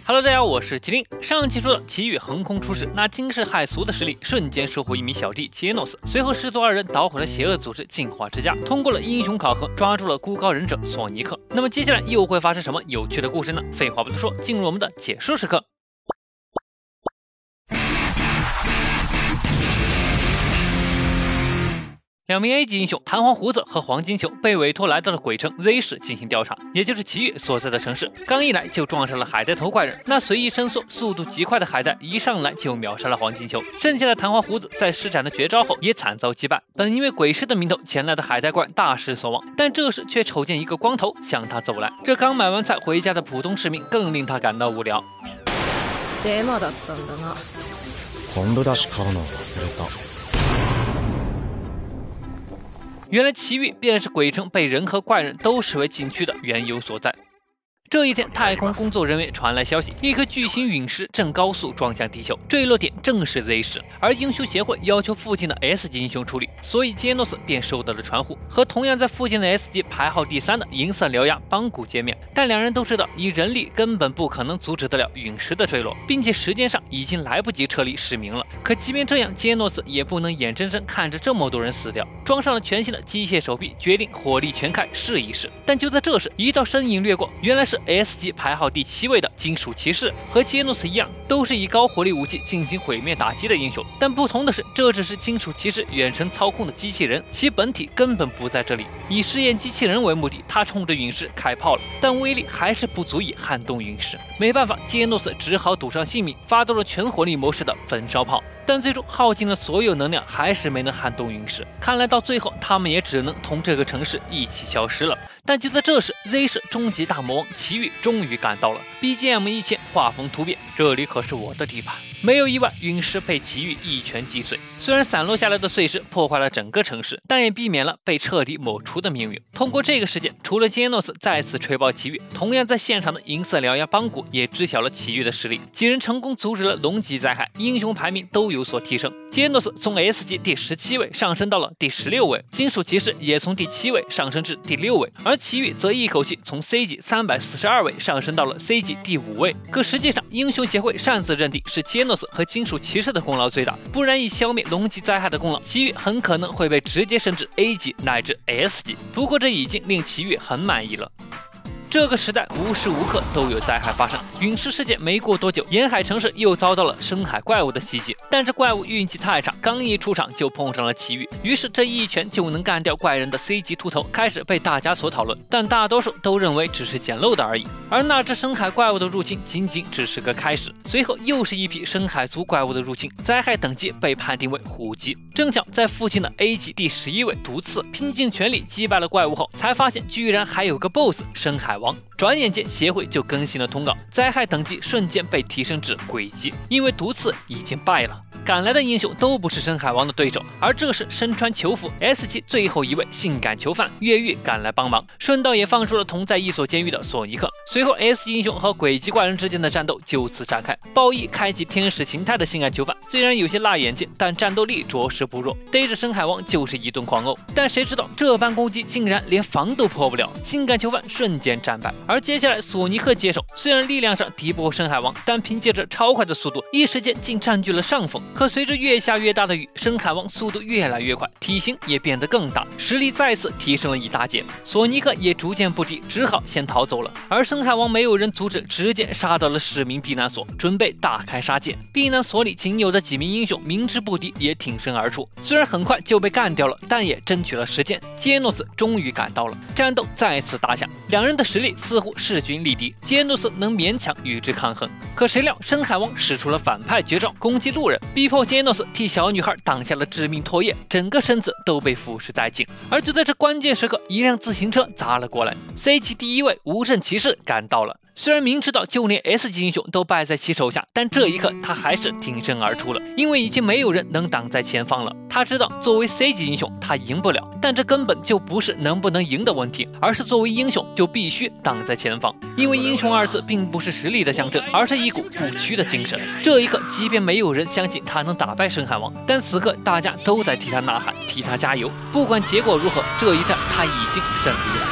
Hello， 大家好，我是麒麟。上期说到祁煜横空出世，拿惊世骇俗的实力，瞬间收获一名小弟杰诺斯。随后师徒二人捣毁了邪恶组织进化之家，通过了英雄考核，抓住了孤高忍者索尼克。那么接下来又会发生什么有趣的故事呢？废话不多说，进入我们的解说时刻。两名 A 级英雄弹簧胡子和黄金球被委托来到了鬼城 Z 市进行调查，也就是祁煜所在的城市。刚一来就撞上了海带头怪人，那随意伸缩、速度极快的海带一上来就秒杀了黄金球。剩下的弹簧胡子在施展了绝招后也惨遭击败。本因为鬼市的名头前来的海带怪大失所望，但这时却瞅见一个光头向他走来。这刚买完菜回家的普通市民更令他感到无聊。デマだったんだな。今度出し買うの忘れた。原来祁煜便是鬼城被人和怪人都视为禁区的缘由所在。这一天，太空工作人员传来消息，一颗巨型陨石正高速撞向地球，坠落点正是 Z 市，而英雄协会要求附近的 S 级英雄处理，所以杰诺斯便收到了传呼，和同样在附近的 S 级排号第3的银色獠牙邦古见面。但两人都知道，以人力根本不可能阻止得了陨石的坠落，并且时间上已经来不及撤离市民了。可即便这样，杰诺斯也不能眼睁睁看着这么多人死掉，装上了全新的机械手臂，决定火力全开试一试。但就在这时，一道身影掠过，原来是S 级排号第7位的金属骑士，和杰诺斯一样，都是以高火力武器进行毁灭打击的英雄。但不同的是，这只是金属骑士远程操控的机器人，其本体根本不在这里。以试验机器人为目的，他冲着陨石开炮了，但威力还是不足以撼动陨石。没办法，杰诺斯只好赌上性命，发动了全火力模式的焚烧炮。但最终耗尽了所有能量，还是没能撼动陨石。看来到最后，他们也只能同这个城市一起消失了。但就在这时 ，Z 市终极大魔王祁煜终于赶到了。BGM 1000，画风突变，这里可是我的地盘。没有意外，陨石被祁煜一拳击碎。虽然散落下来的碎石破坏了整个城市，但也避免了被彻底抹除的命运。通过这个事件，除了杰诺斯再次锤爆祁煜，同样在现场的银色獠牙邦古也知晓了祁煜的实力。几人成功阻止了龙级灾害，英雄排名都有所提升。杰诺斯从 S 级第17位上升到了第16位，金属骑士也从第7位上升至第6位，而祁煜则一口气从 C 级342位上升到了 C 级第5位。可实际上，英雄协会擅自认定是杰诺斯和金属骑士的功劳最大，不然以消灭龙级灾害的功劳，祁煜很可能会被直接升至 A 级乃至 S 级。不过这已经令祁煜很满意了。这个时代无时无刻都有灾害发生，陨石事件没过多久，沿海城市又遭到了深海怪物的袭击，但这怪物运气太差，刚一出场就碰上了祁煜，于是这一拳就能干掉怪人的 C 级秃头开始被大家所讨论，但大多数都认为只是捡漏的而已。而那只深海怪物的入侵仅仅只是个开始，随后又是一批深海族怪物的入侵，灾害等级被判定为虎级。正巧在附近的 A 级第11位毒刺拼尽全力击败了怪物后，才发现居然还有个 BOSS 深海王。转眼间协会就更新了通告，灾害等级瞬间被提升至鬼级，因为毒刺已经败了。赶来的英雄都不是深海王的对手，而这时身穿囚服 S 级最后一位性感囚犯越狱赶来帮忙，顺道也放出了同在一所监狱的索尼克。随后 S 级英雄和鬼级怪人之间的战斗就此展开。暴翼开启天使形态的性感囚犯虽然有些辣眼睛，但战斗力着实不弱，逮着深海王就是一顿狂殴。但谁知道这般攻击竟然连防都破不了，性感囚犯瞬间战败。而接下来索尼克接手，虽然力量上敌不过深海王，但凭借着超快的速度，一时间竟占据了上风。可随着越下越大的雨，深海王速度越来越快，体型也变得更大，实力再次提升了一大截。索尼克也逐渐不敌，只好先逃走了。而深海王没有人阻止，直接杀到了市民避难所，准备大开杀戒。避难所里仅有的几名英雄明知不敌，也挺身而出。虽然很快就被干掉了，但也争取了时间。杰诺斯终于赶到了，战斗再次打响，两人的实力似乎势均力敌，杰诺斯能勉强与之抗衡。可谁料深海王使出了反派绝招，攻击路人，逼迫杰诺斯替小女孩挡下了致命唾液，整个身子都被腐蚀殆尽。而就在这关键时刻，一辆自行车砸了过来 ，C 级第1位无证骑士赶到了。虽然明知道就连 S 级英雄都败在其手下，但这一刻他还是挺身而出了，因为已经没有人能挡在前方了。他知道作为 C 级英雄他赢不了，但这根本就不是能不能赢的问题，而是作为英雄就必须挡在前方。因为英雄二字并不是实力的象征，而是一股不屈的精神。这一刻即便没有人相信他能打败深海王，但此刻大家都在替他呐喊，替他加油。不管结果如何，这一战他已经胜利了。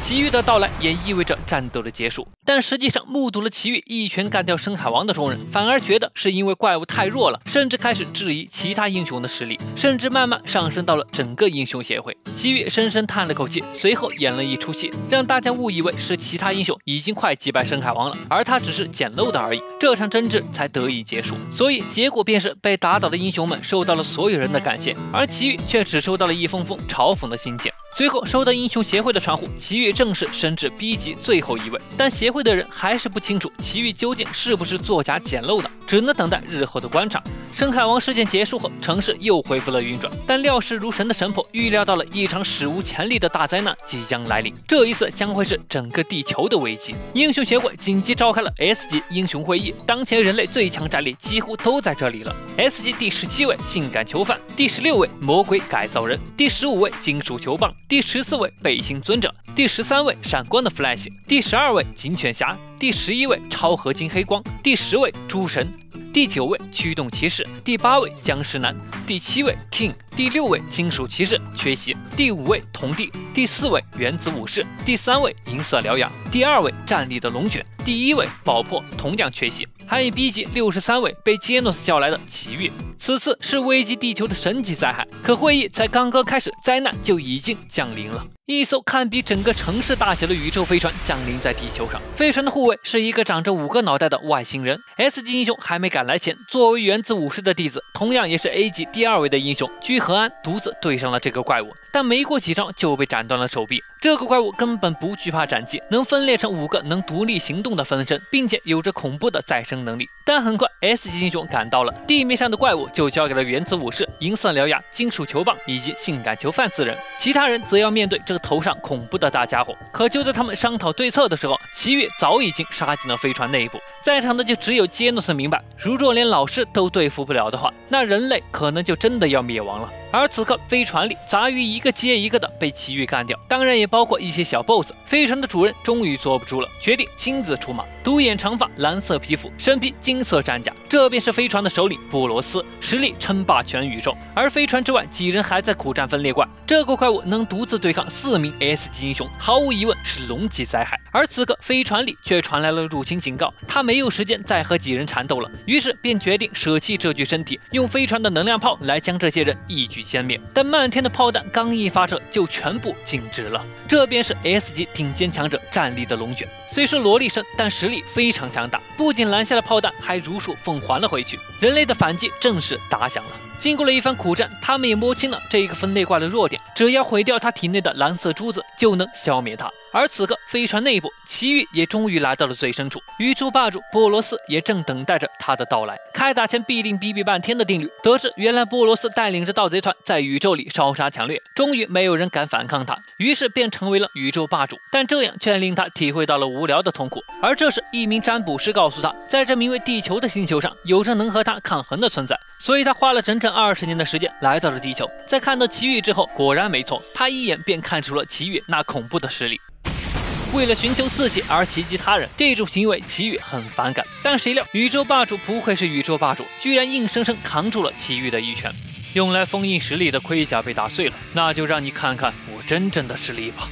奇遇的到来也意味着战斗的结束。但实际上，目睹了奇遇一拳干掉深海王的众人，反而觉得是因为怪物太弱了，甚至开始质疑其他英雄的实力，甚至慢慢上升到了整个英雄协会。奇遇深深叹了口气，随后演了一出戏，让大家误以为是其他英雄已经快击败深海王了，而他只是捡漏的而已。这场争执才得以结束。所以结果便是被打倒的英雄们受到了所有人的感谢，而奇遇却只收到了一封封嘲讽的信件。随后收到英雄协会的传呼，奇遇正式升至 B 级最后一位，但协会的人还是不清楚奇遇究竟是不是作假捡漏的，只能等待日后的观察。深海王事件结束后，城市又恢复了运转，但料事如神的神婆预料到了一场史无前例的大灾难即将来临，这一次将会是整个地球的危机。英雄协会紧急召开了 S 级英雄会议，当前人类最强战力几乎都在这里了。S 级第17位性感囚犯，第16位魔鬼改造人，第15位金属球棒，第14位背心尊者，第13位闪光的 Flash， 第12位警犬侠，第11位超合金黑光，第10位诸神，第9位驱动骑士，第8位僵尸男，第7位 King， 第6位金属骑士缺席，第5位铜帝，第4位原子武士，第3位银色獠牙，第2位站立的龙卷，第1位爆破同样缺席，还有 B 级63位被杰诺斯叫来的奇遇。此次是危及地球的神级灾害，可会议才刚刚开始，灾难就已经降临了。一艘堪比整个城市大小的宇宙飞船降临在地球上，飞船的护卫是一个长着5个脑袋的外星人。S 级英雄还没赶来前，作为原子武士的弟子，同样也是 A 级第2位的英雄居和安独自对上了这个怪物，但没过几招就被斩断了手臂。这个怪物根本不惧怕斩击，能分裂成5个能独立行动的分身，并且有着恐怖的再生能力。但很快 S 级英雄赶到了，地面上的怪物就交给了原子武士、银色獠牙、金属球棒以及性感囚犯4人，其他人则要面对这个头上恐怖的大家伙。可就在他们商讨对策的时候，奇遇早已经杀进了飞船内部。在场的就只有杰诺斯明白，如若连老师都对付不了的话，那人类可能就真的要灭亡了。而此刻飞船里杂鱼一个接一个的被奇遇干掉，当然也包括一些小 BOSS。飞船的主人终于坐不住了，决定亲自出马。独眼长发，蓝色皮肤，身披金色战甲，这便是飞船的首领波罗斯，实力称霸全宇宙。而飞船之外，几人还在苦战分裂怪，这个怪物能独自对抗4名 S 级英雄，毫无疑问是龙级灾害。而此刻飞船里却传来了入侵警告，他没有时间再和几人缠斗了，于是便决定舍弃这具身体，用飞船的能量炮来将这些人一举歼灭。但漫天的炮弹刚一发射，就全部静止了。这便是 S 级顶尖强者站立的龙卷，虽说萝莉身，但实力非常强大，不仅拦下了炮弹，还如数奉还了回去。人类的反击正式打响了。经过了一番苦战，他们也摸清了这个分裂怪的弱点，只要毁掉他体内的蓝色珠子，就能消灭他。而此刻飞船内部，奇遇也终于来到了最深处，宇宙霸主波罗斯也正等待着他的到来。开打前必定比比半天的定律，得知原来波罗斯带领着盗贼团在宇宙里烧杀抢掠，终于没有人敢反抗他，于是便成为了宇宙霸主。但这样却令他体会到了无聊的痛苦。而这时一名占卜师告诉他，在这名为地球的星球上有着能和他抗衡的存在，所以他花了整整20年的时间来到了地球。在看到奇遇之后，果然没错，他一眼便看出了奇遇那恐怖的实力。为了寻求自己而袭击他人，这种行为奇遇很反感，但谁料宇宙霸主不愧是宇宙霸主，居然硬生生扛住了奇遇的一拳。用来封印实力的盔甲被打碎了，那就让你看看我真正的实力吧。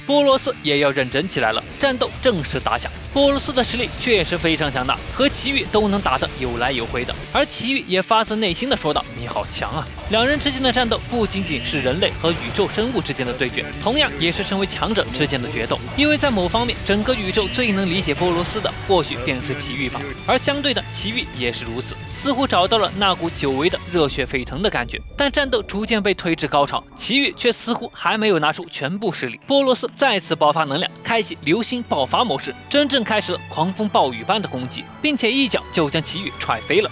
波罗斯也要认真起来了，战斗正式打响。波罗斯的实力确实非常强大，和奇遇都能打得有来有回的。而奇遇也发自内心的说道：“你好强啊！”两人之间的战斗不仅仅是人类和宇宙生物之间的对决，同样也是身为强者之间的决斗。因为在某方面，整个宇宙最能理解波罗斯的，或许便是奇遇吧。而相对的，奇遇也是如此，似乎找到了那股久违的热血沸腾的感觉。但战斗逐渐被推至高潮，奇遇却似乎还没有拿出全部实力。波罗斯再次爆发能量，开启流星爆发模式，真正开始了狂风暴雨般的攻击，并且一脚就将奇遇踹飞了。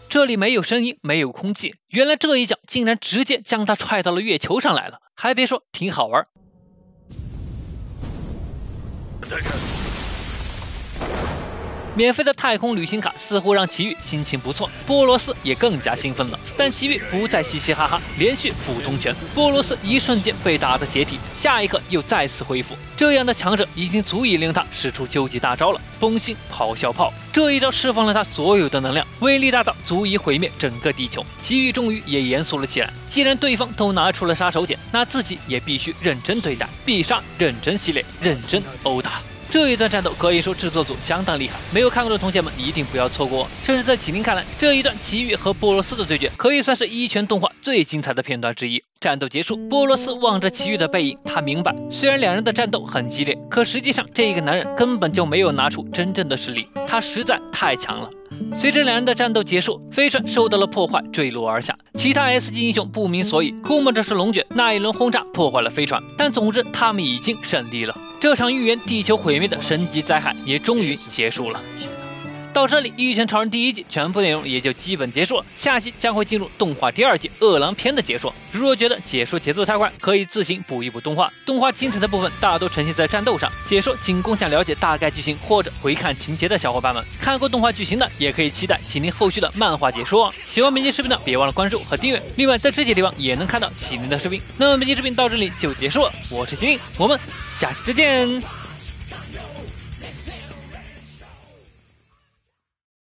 这里没有声音，没有空气，原来这一脚竟然直接将他踹到了月球上来了。还别说，挺好玩。免费的太空旅行卡似乎让奇遇心情不错，波罗斯也更加兴奋了。但奇遇不再嘻嘻哈哈，连续普通拳，波罗斯一瞬间被打得解体，下一刻又再次恢复。这样的强者已经足以令他使出究极大招了——风星咆哮炮。这一招释放了他所有的能量，威力大到足以毁灭整个地球。奇遇终于也严肃了起来，既然对方都拿出了杀手锏，那自己也必须认真对待，必杀认真系列，认真殴打。这一段战斗可以说制作组相当厉害，没有看过的同学们一定不要错过。甚至在启林看来，这一段奇遇和波罗斯的对决可以算是一拳动画最精彩的片段之一。战斗结束，波罗斯望着奇遇的背影，他明白，虽然两人的战斗很激烈，可实际上这个男人根本就没有拿出真正的实力，他实在太强了。随着两人的战斗结束，飞船受到了破坏，坠落而下。其他 S 级英雄不明所以，估摸着是龙卷那一轮轰炸破坏了飞船，但总之他们已经胜利了。这场预言地球毁灭的神级灾害也终于结束了。到这里，《一拳超人》第1季全部内容也就基本结束了，下期将会进入动画第2季饿狼篇的解说。如果觉得解说节奏太快，可以自行补一补动画。动画精彩的部分大多呈现在战斗上，解说仅供想了解大概剧情或者回看情节的小伙伴们。看过动画剧情的，也可以期待麒麟后续的漫画解说。喜欢本期视频的，别忘了关注和订阅。另外，在这些地方也能看到麒麟的视频。那么本期视频到这里就结束了，我是麒麟，我们下期再见。